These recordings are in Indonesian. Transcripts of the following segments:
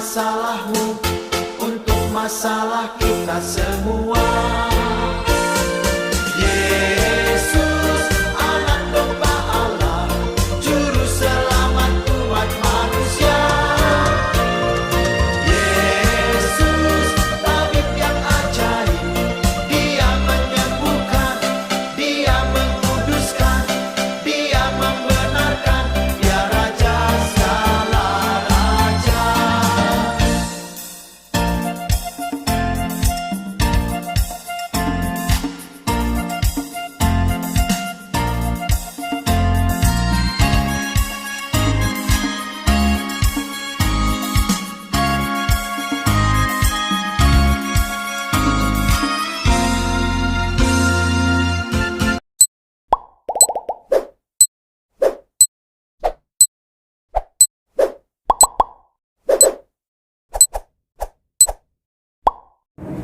masalahmu, untuk masalah kita semua. Yesus, anak domba Allah, juru selamat buat manusia. Yesus, tabib yang ajaib, Dia menyembuhkan, Dia menguduskan, Dia membenarkan, Dia Raja segala raja.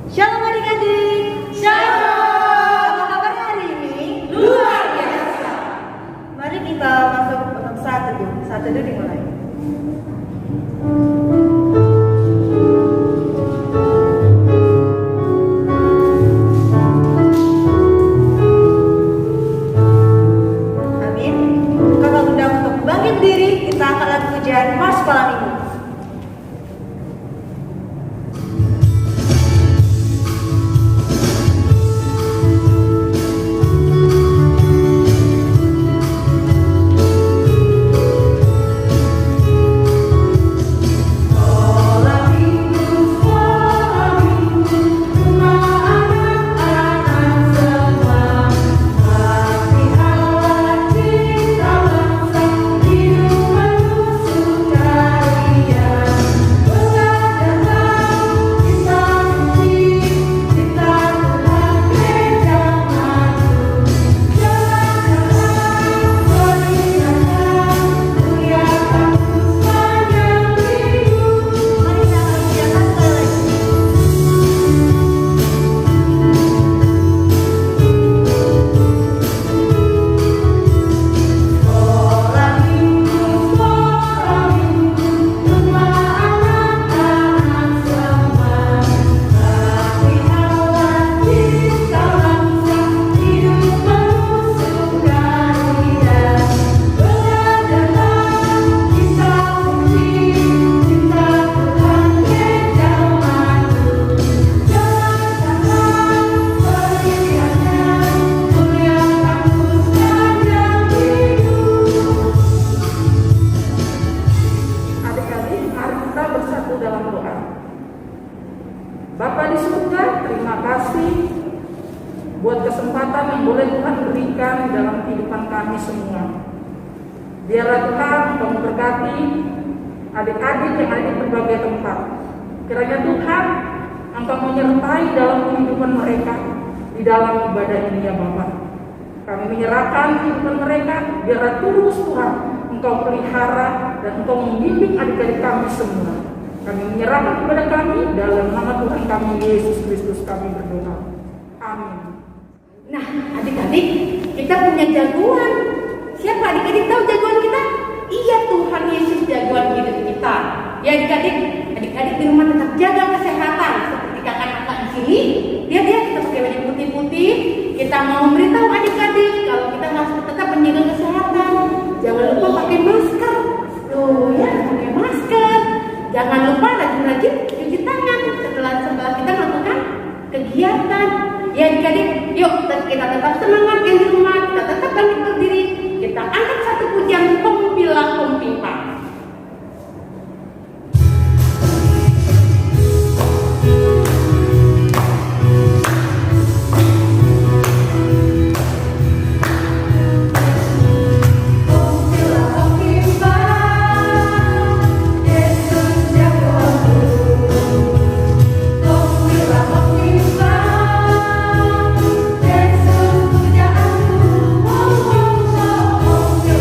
Shalom adik-adik. Shalom. Apa kabarnya hari ini? Luar biasa. Mari kita masuk untuk saat teduh. Saat teduh dimulai. Amin. Kakak undang untuk bangkit berdiri. Kita akan lakukan pujian Mars Sekolah Minggu. Bapa di surga, terima kasih buat kesempatan yang boleh Tuhan berikan dalam kehidupan kami semua. Biarlah Tuhan Engkau memberkati adik-adik yang ada di berbagai tempat. Kiranya Tuhan Engkau menyertai dalam kehidupan mereka di dalam ibadah ini ya Bapa. Kami menyerahkan kehidupan mereka, biarlah terus Tuhan Engkau pelihara dan Engkau membimbing adik-adik kami semua. Kami menyerahkan kepada kami dalam nama Tuhan kami Yesus Kristus kami berdoa. Amin. Nah, adik-adik, kita punya jagoan. Siapa adik-adik tahu jagoan kita? Iya, Tuhan Yesus jagoan hidup kita. Ya adik-adik, adik-adik di rumah tetap jaga kesehatan. Seperti kakak-kakak di sini, dia kita pakai baju putih-putih. Kita mau memberitahu adik-adik kalau kita harus tetap menjaga kesehatan. Jangan lupa pakai masker. Tuh ya, pakai masker. Jangan lupa rajin-rajin cuci tangan setelah kita melakukan kegiatan. Ya adik-adik, yuk kita tetap semangat yang di rumah, kita tetap bangkit berdiri. Kita angkat satu pujian Pembila Pempimpin. Yesus pujaanku, oh, oh, oh, oh.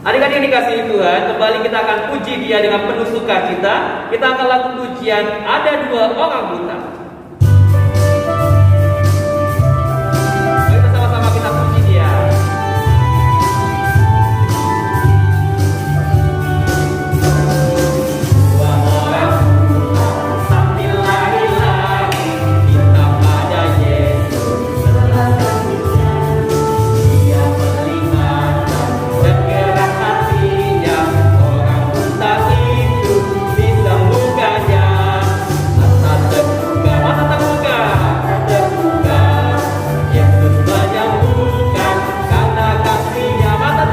Adik-adik yang dikasihi Tuhan, kembali kita akan puji Dia dengan penuh sukacita. Kita akan lagu pujian Ada Dua Orang Buta. Mari bersama-sama kita puji Dia. Dua orang buta sambil lari-lari, kita pada Yesus selamanya. Dia melihat dan gerak hatinya, orang buta itu disembuhkannya. Mata terbuka, Yesus menyembuhkan karena kasih-Nya. Mata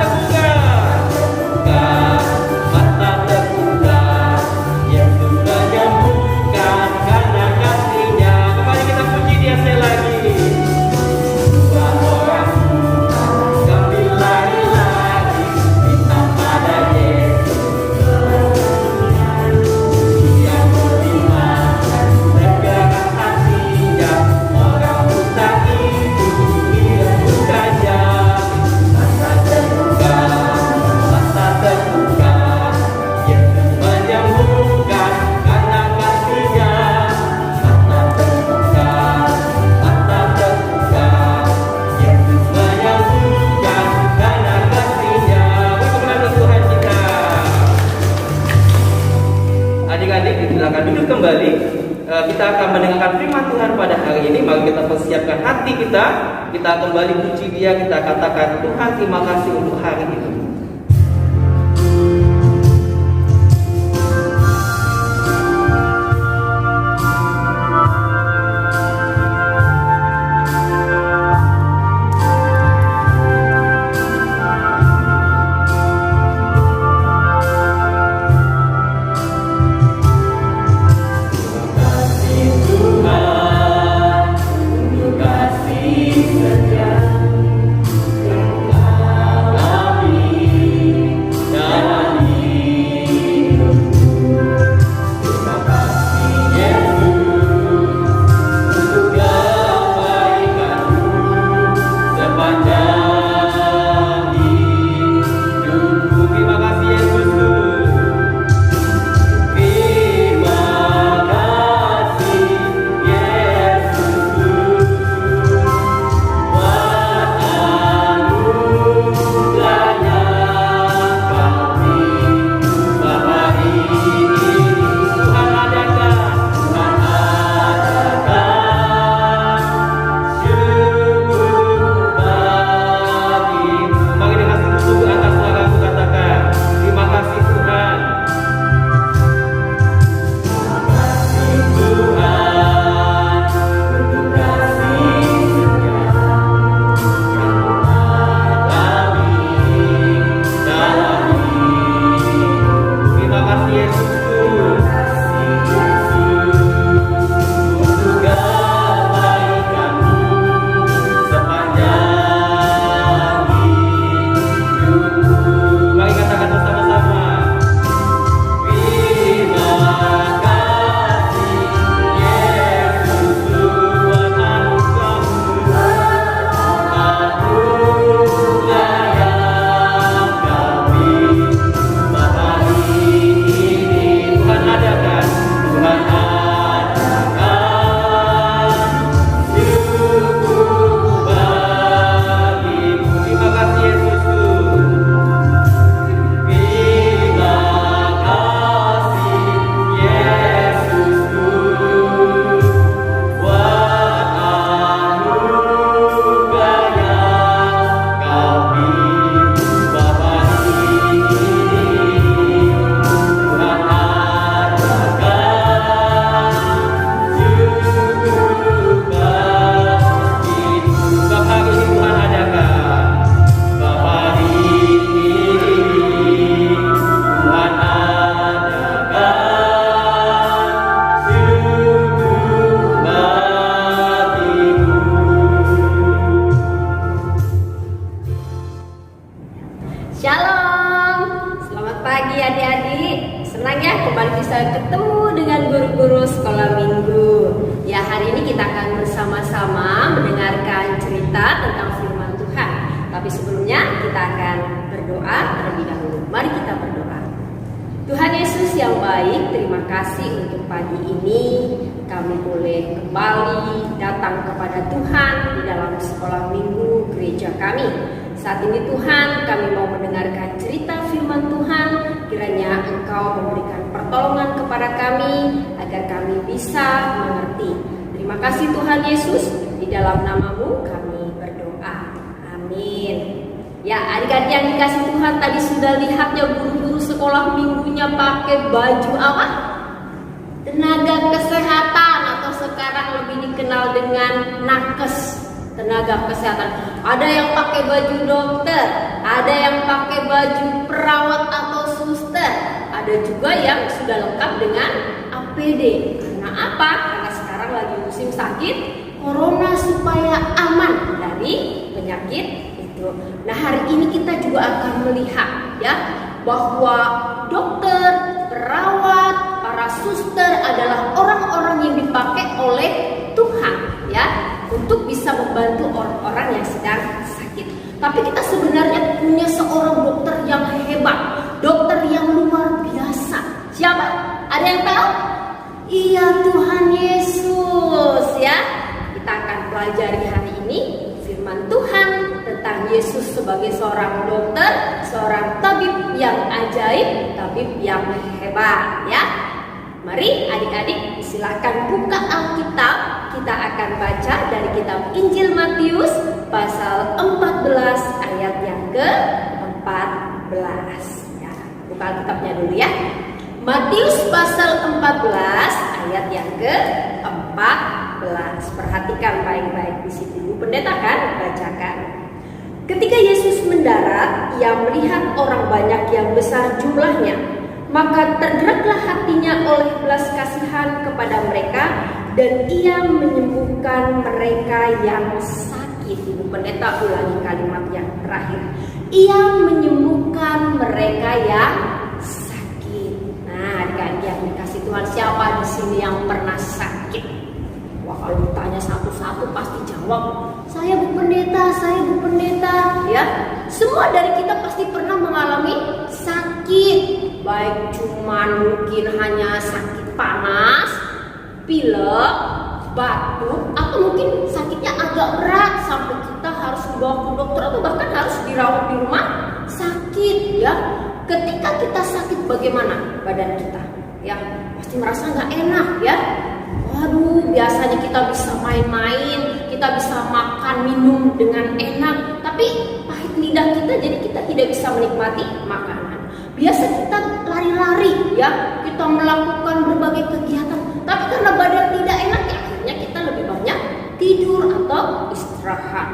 terbuka, Yesus menyembuhkan karena kasih-Nya. Kembali kita puji Dia sekali lagi. Dua orang buta sambil lari-lari, kita pada Yesus selamanya. Dia melihat dan gerak hatinya, orang buta itu disembuhkannya. Mata terbuka, Yesus menyembuhkan karena kasih-Nya. Mata terbuka, Yesus menyembuhkan karena kasih-Nya. Puji Tuhan kita. Adik-adik silakan duduk kembali. Kita akan mendengarkan firman Tuhan pada hari ini. Mari kita persiapkan hati kita. Kita kembali puji Dia. Kita katakan, Tuhan terima kasih untuk hari ini. guru sekolah minggu. Ya, hari ini kita akan bersama-sama mendengarkan cerita tentang firman Tuhan. Tapi sebelumnya kita akan berdoa. berdoa terlebih dahulu. Mari kita berdoa. Tuhan Yesus yang baik, terima kasih untuk pagi ini kami boleh kembali datang kepada Tuhan di dalam sekolah minggu gereja kami. Saat ini Tuhan, kami mau mendengarkan cerita firman Tuhan. Kiranya Engkau memberikan pertolongan kepada kami agar kami bisa mengerti. Terima kasih Tuhan Yesus, di dalam nama-Mu kami berdoa. Amin. Ya, adik-adik yang dikasih Tuhan, tadi sudah lihat ya guru-guru sekolah minggunya pakai baju apa? Tenaga kesehatan, atau sekarang lebih dikenal dengan nakes, tenaga kesehatan. Ada yang pakai baju dokter, ada yang pakai baju perawat atau suster, ada juga yang sudah lengkap dengan APD. Karena apa? Karena sekarang lagi musim sakit corona, supaya aman dari penyakit. Nah, hari ini kita juga akan melihat ya bahwa dokter, perawat, para suster adalah orang-orang yang dipakai oleh Tuhan ya untuk bisa membantu orang-orang yang sedang sakit. Tapi kita sebenarnya punya seorang dokter yang hebat, dokter yang luar biasa. Siapa? Ada yang tahu? Iya, Tuhan Yesus ya. Kita akan pelajari hari ini firman Tuhan tentang Yesus sebagai seorang dokter, seorang tabib yang ajaib, tabib yang hebat ya. Mari adik-adik silakan buka Alkitab. Kita akan baca dari kitab Injil Matius pasal 14 ayat yang ke-14 ya. Buka Alkitabnya dulu ya. Matius pasal 14 ayat yang ke-14. Perhatikan baik-baik di situ. Bu Pendeta kan bacakan. Ketika Yesus mendarat, ia melihat orang banyak yang besar jumlahnya, maka tergeraklah hatinya oleh belas kasihan kepada mereka, dan ia menyembuhkan mereka yang sakit. Ibu Pendeta ulangi kalimat yang terakhir. Ia menyembuhkan mereka yang sakit. Nah, adik-adik yang dikasih Tuhan, siapa di sini yang pernah sakit? Wah, kalau ditanya satu-satu pasti jawab, saya Bu Pendeta, saya Bu Pendeta ya. Semua dari kita pasti pernah mengalami sakit, baik cuman mungkin hanya sakit panas, pilek, batuk, atau mungkin sakitnya agak berat sampai kita harus dibawa ke dokter atau bahkan harus dirawat di rumah sakit ya. Ketika kita sakit, bagaimana badan kita? Ya, pasti merasa nggak enak ya. Waduh, biasanya kita bisa main-main, kita bisa makan, minum dengan enak, tapi pahit lidah kita, jadi kita tidak bisa menikmati makanan. Biasa kita lari-lari ya, kita melakukan berbagai kegiatan, tapi karena badan tidak enak ya, akhirnya kita lebih banyak tidur atau istirahat.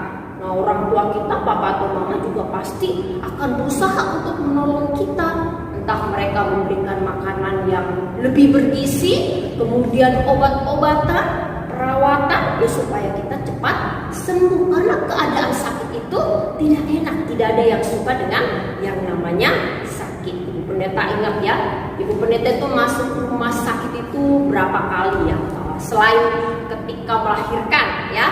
Nah, orang tua kita, papa atau mama juga pasti akan berusaha untuk menolong kita. Entah mereka memberikan makanan yang lebih bergizi, kemudian obat-obatan, perawatan ya supaya kita cepat sembuh. Karena keadaan sakit itu tidak enak, tidak ada yang suka dengan yang namanya sakit. Ibu Pendeta ingat ya, Ibu Pendeta itu masuk rumah sakit itu berapa kali ya? Selain ketika melahirkan ya,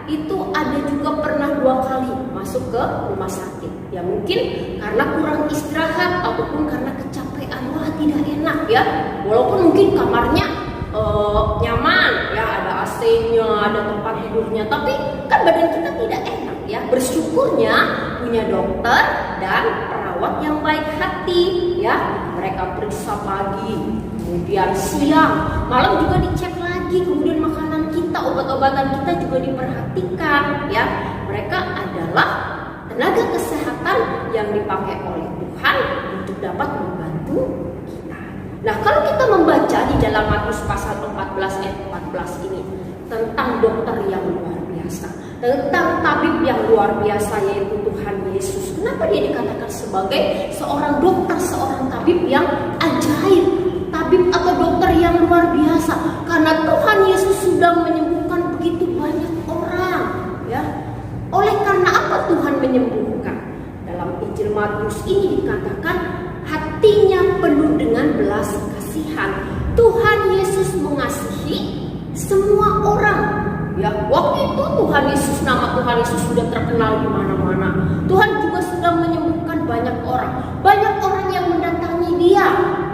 itu ada juga pernah 2 kali masuk ke rumah sakit. Ya mungkin karena kurang istirahat ataupun karena kecapean, wah tidak enak ya. Walaupun mungkin kamarnya nyaman ya, ada AC-nya, ada tempat tidurnya, tapi kan badan kita tidak enak ya. Bersyukurnya punya dokter dan perawat yang baik hati ya. Mereka periksa pagi, kemudian siang, malam juga dicek lagi, kemudian makanan kita, obat-obatan kita juga diperhatikan ya. Mereka adalah tenaga kesehatan yang dipakai oleh Tuhan untuk dapat membantu kita. Nah, kalau kita membaca di dalam Matius pasal 14 ayat 14 ini tentang dokter yang luar biasa, tentang tabib yang luar biasa, yaitu Tuhan Yesus. Kenapa dia dikatakan sebagai seorang dokter, seorang tabib yang ajaib, tabib atau dokter yang luar biasa? Karena Tuhan Yesus sudah menyembuhkan begitu banyak orang ya. Oleh karena apa Tuhan menyembuhkan? Dalam Injil Matius ini dikatakan hatinya penuh dengan belas kasihan. Tuhan Yesus mengasihi semua orang. Ya, waktu itu Tuhan Yesus, nama Tuhan Yesus sudah terkenal di mana-mana. Tuhan juga sudah menyembuhkan banyak orang yang mendatangi dia,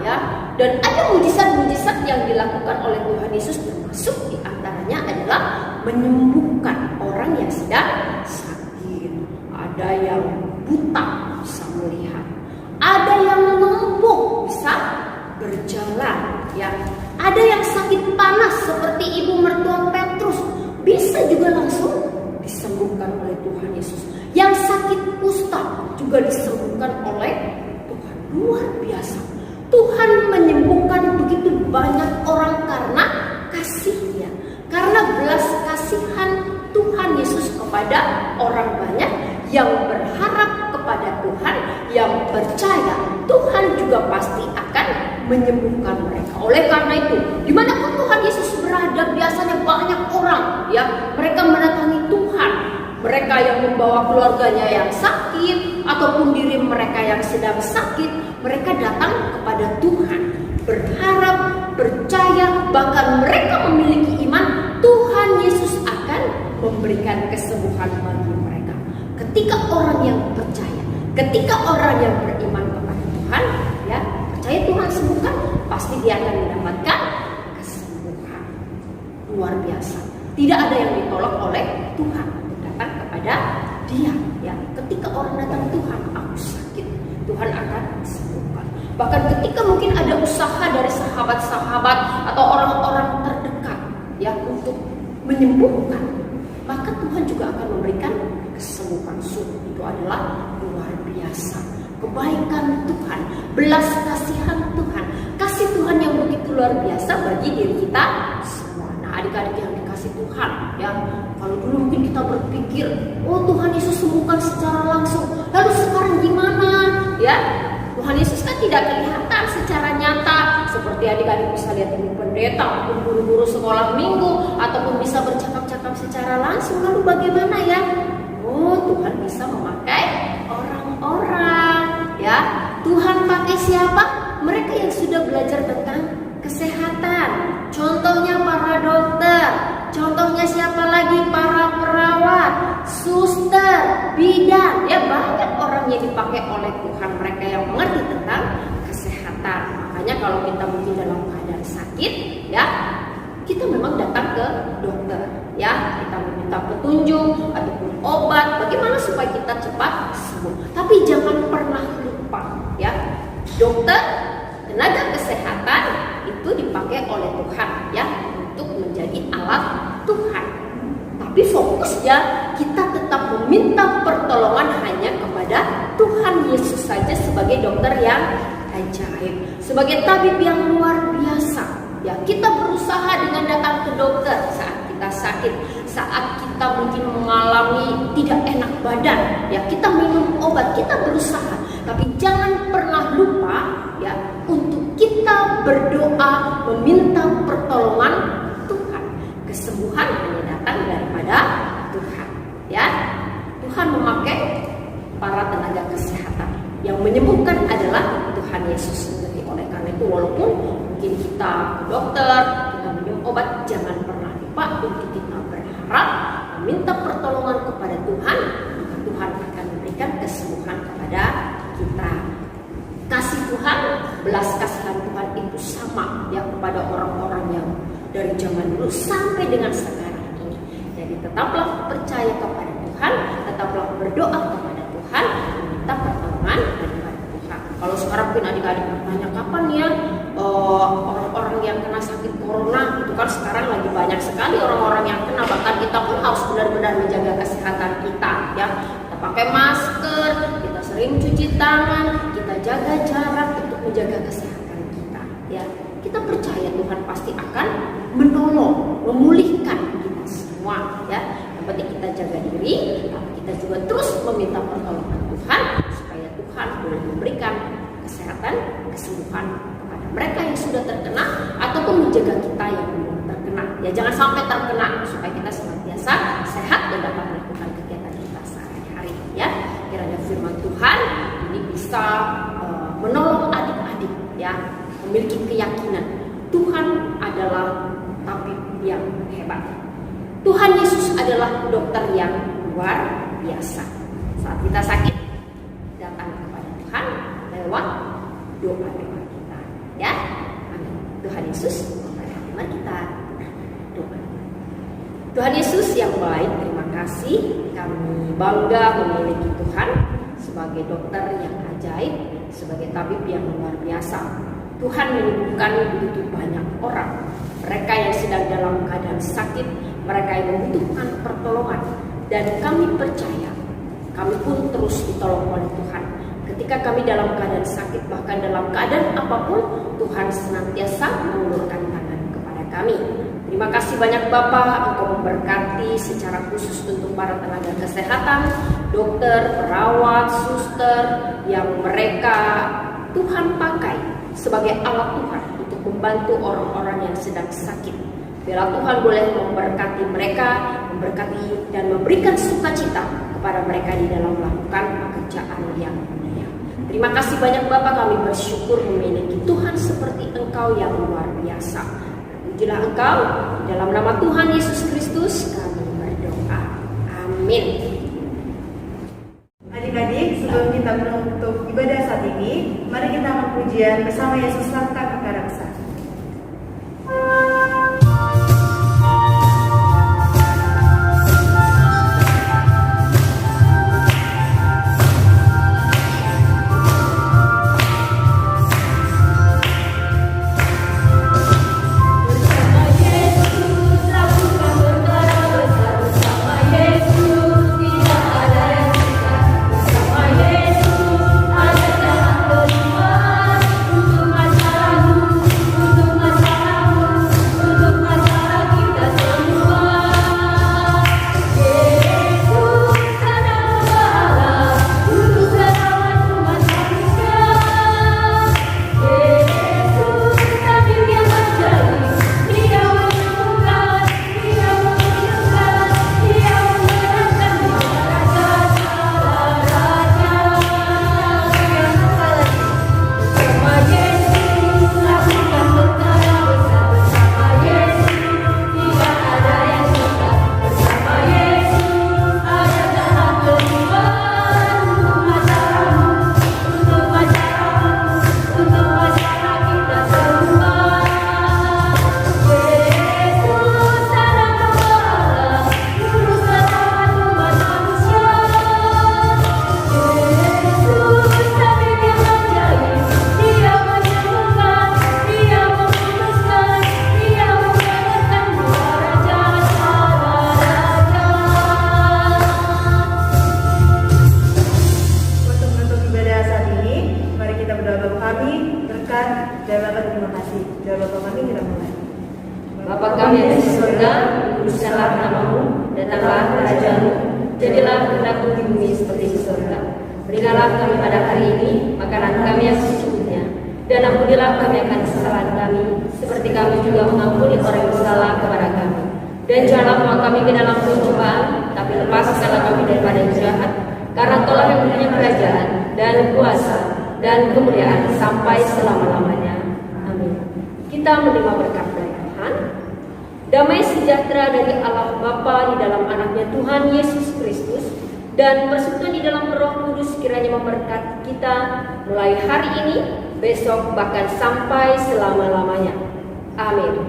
ya. Dan ada mujizat-mujizat yang dilakukan oleh Tuhan Yesus, termasuk diantaranya adalah menyembuhkan orang yang sedang sakit. Ada yang buta bisa melihat, ada yang lumpuh bisa berjalan, ya. Ada yang sakit panas seperti ibu mertua Petrus bisa juga langsung disembuhkan oleh Tuhan Yesus. Yang sakit kusta juga disembuhkan oleh Tuhan. Luar biasa. Tuhan menyembuhkan begitu banyak orang karena kasih-Nya, karena belas kasihan Tuhan Yesus kepada orang banyak yang berharap kepada Tuhan, yang percaya Tuhan juga pasti akan menyembuhkan mereka. Oleh karena itu, dimanapun Tuhan Yesus berada, biasanya banyak orang, ya, mereka mendatangi Tuhan. Mereka yang membawa keluarganya yang sakit ataupun diri mereka yang sedang sakit, mereka datang kepada Tuhan, berharap, percaya, bahkan mereka memiliki iman Tuhan Yesus akan memberikan kesembuhan bagi mereka. Ketika orang yang percaya, ketika orang yang beriman kepada Tuhan, ya, percaya Tuhan sembuhkan, pasti dia akan mendapatkan kesembuhan. Luar biasa. Tidak ada yang ditolak oleh Tuhan untuk datang kepada Dia, ya. Ketika orang datang, Tuhan, aku sakit, Tuhan akan sembuhkan. Bahkan ketika mungkin ada usaha dari sahabat-sahabat atau orang-orang terdekat, ya, untuk menyembuhkan, maka Tuhan juga akan memberikan kesembuhan. Sungguh itu adalah luar biasa. Kebaikan Tuhan, belas kasihan Tuhan, kasih Tuhan yang begitu luar biasa bagi diri kita semua. Nah, adik-adik yang dikasih Tuhan, ya, kalau dulu mungkin kita berpikir, oh Tuhan Yesus sembuhkan secara langsung, lalu sekarang gimana? Ya, Tuhan Yesus kan tidak kelihatan secara nyata, seperti adik-adik bisa lihat ibu pendeta ataupun guru-guru sekolah minggu, ataupun bisa bercakap-cakap secara langsung. Lalu bagaimana, ya? Oh, Tuhan bisa memakai orang-orang, ya. Tuhan pakai siapa? Mereka yang sudah belajar tentang kesehatan. Contohnya para dokter. Contohnya siapa lagi? Para perawat, suster, bidan. Ya, banyak orang yang dipakai oleh Tuhan, mereka yang mengerti tentang kesehatan. Makanya kalau kita mungkin dalam keadaan sakit, ya, kita memang datang ke dokter, ya. Kita meminta petunjuk ataupun obat bagaimana supaya kita cepat sembuh. Tapi jangan pernah lupa, ya, dokter, tenaga kesehatan itu dipakai oleh Tuhan, ya, untuk menjadi alat Tuhan. Tapi fokusnya kita tetap meminta pertolongan hanya kepada Tuhan Yesus saja sebagai dokter yang ajaib, sebagai tabib yang luar biasa. Ya, kita berusaha dengan datang ke dokter saat kita sakit, saat kita mungkin mengalami tidak enak badan, ya, kita minum obat, kita berusaha. Tapi jangan pernah lupa, ya, untuk kita berdoa meminta pertolongan Tuhan. Kesembuhan hanya datang daripada Tuhan, ya. Tuhan memakai para tenaga kesehatan. Yang menyembuhkan adalah Tuhan Yesus sendiri. Oleh karena itu, walaupun mungkin kita ke dokter, kita minum obat, jangan pernah lupa untuk kita berharap meminta pertolongan kepada Tuhan, maka Tuhan akan memberikan kesembuhan kepada kita. Kasih Tuhan, belas kasihan Tuhan itu sama, ya, kepada orang-orang yang dari zaman dulu sampai dengan sekarang ini. Jadi tetaplah percaya kepada Tuhan, tetaplah berdoa kepada Tuhan, minta pertolongan daripada Tuhan. Kalau sekarang mungkin adik-adik bertanya, kapan ya orang-orang yang kena sakit corona, itu kan sekarang lagi banyak sekali orang-orang yang kena. Bahkan kita pun harus benar-benar menjaga kesehatan kita, ya. Kita pakai masker, kita sering cuci tangan, kita jaga jarak untuk menjaga kesehatan kita, ya. Kita percaya Tuhan pasti akan menolong, memulihkan kita semua, ya. Yang penting kita jaga diri, tapi kita juga terus meminta pertolongan Tuhan supaya Tuhan boleh memberikan kesehatan, kesembuhan kepada mereka yang sudah terkena ataupun menjaga kita yang belum terkena. Ya, jangan sampai terkena supaya kita senantiasa sehat dan dapat melakukan kegiatan kita sehari-hari, ya. Kiranya firman Tuhan ini bisa menolong adik-adik, ya, memiliki keyakinan Tuhan adalah tabib yang hebat. Tuhan Yesus adalah dokter yang luar biasa. Saat kita sakit, datang kepada jawab doa-doa kita. Ya, amin. Tuhan Yesus memberkati. Mari kita doa. Tuhan Yesus yang baik, terima kasih. Kami bangga memiliki Tuhan sebagai dokter yang ajaib, sebagai tabib yang luar biasa. Tuhan menyembuhkan begitu banyak orang, mereka yang sedang dalam keadaan sakit, mereka yang membutuhkan pertolongan. Dan kami percaya, kami pun terus ditolong oleh Tuhan. Ketika kami dalam keadaan sakit, bahkan dalam keadaan apapun, Tuhan senantiasa mengulurkan tangan kepada kami. Terima kasih banyak Bapak, Engkau memberkati secara khusus untuk para tenaga kesehatan, dokter, perawat, suster, yang mereka Tuhan pakai sebagai alat Tuhan untuk membantu orang-orang yang sedang sakit. Bila Tuhan boleh memberkati mereka, memberkati dan memberikan sukacita kepada mereka di dalam melakukan pekerjaan yang mulia. Terima kasih banyak Bapak, kami bersyukur memiliki Tuhan seperti Engkau yang luar biasa. Pujilah Engkau, dalam nama Tuhan Yesus Kristus kami berdoa. Amin. Adik-adik, sebelum kita menutup ibadah saat ini, mari kita pujian bersama Yesus Santa Kekaraksa. Bapa kami yang di surga, kuduskanlah namamu, datanglah kerajaanmu, jadilah kehendakmu di bumi seperti di surga. Berikanlah kami pada hari ini makanan kami yang secukupnya, dan ampunilah kami akan kesalahan kami, seperti kami juga mengampuni orang yang bersalah kepada kami. Dan janganlah membawa kami ke dalam pencobaan, tapi lepaskanlah kami daripada yang jahat, karena Engkaulah yang mempunyai kerajaan dan kuasa dan kemuliaan sampai selama-lamanya. Amin. Kita menerima berkat dari Tuhan. Damai sejahtera dari Allah Bapa di dalam anaknya Tuhan Yesus Kristus dan persekutuan di dalam Roh Kudus kiranya memberkati kita mulai hari ini, besok, bahkan sampai selama-lamanya. Amin.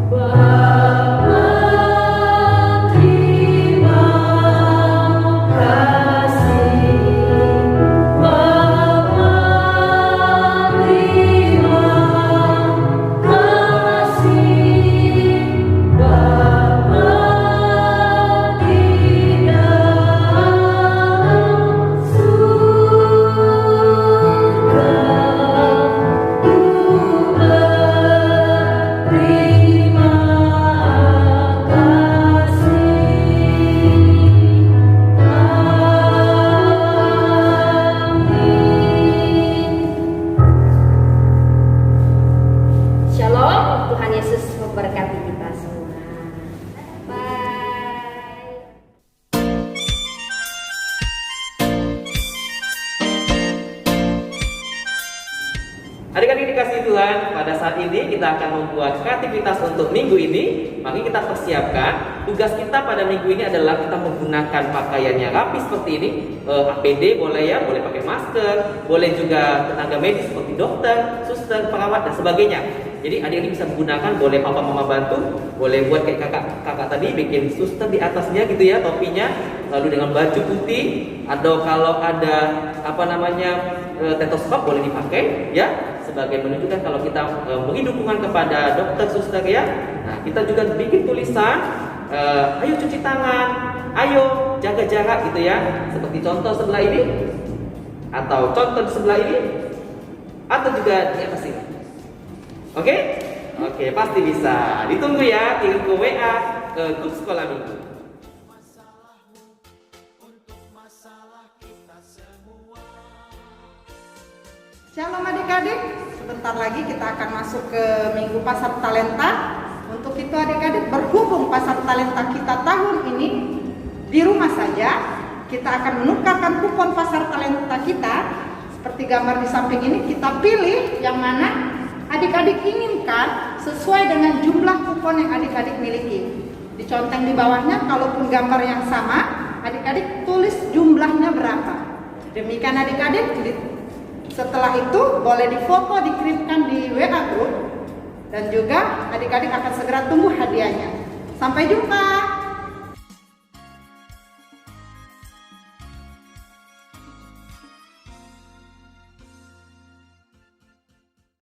Tuhan Adik-adik dikasih Tuhan, pada saat ini kita akan membuat kreativitas untuk minggu ini. Mari kita persiapkan. Tugas kita pada minggu ini adalah kita menggunakan pakaian yang rapi seperti ini. APD boleh ya, boleh pakai masker, boleh juga tenaga medis seperti dokter, suster, perawat dan sebagainya. Jadi adik-adik bisa menggunakan, boleh papa mama bantu, boleh buat kayak kakak tadi bikin suster di atasnya gitu ya, topinya, lalu dengan baju putih, atau kalau ada stetoskop boleh dipakai ya, sebagai menunjukkan kalau kita beri dukungan kepada dokter suster ya. Nah, kita juga bikin tulisan, ayo cuci tangan, ayo jaga jarak gitu ya, seperti contoh sebelah ini, atau contoh di sebelah ini, atau juga di atas ini. Oke? Oke, pasti bisa. Ditunggu ya, kirim ke WA ke grup sekolah minggu. Shalom adik-adik, sebentar lagi kita akan masuk ke Minggu Pasar Talenta. Untuk itu adik-adik, berhubung Pasar Talenta kita tahun ini di rumah saja, kita akan menukarkan kupon Pasar Talenta kita. Seperti gambar di samping ini, kita pilih yang mana adik-adik inginkan sesuai dengan jumlah kupon yang adik-adik miliki. Diconteng di bawahnya, kalaupun gambar yang sama, adik-adik tulis jumlahnya berapa. Demikian adik-adik. Setelah itu boleh difoto, dikirimkan di WA group, dan juga adik-adik akan segera tunggu hadiahnya. Sampai jumpa.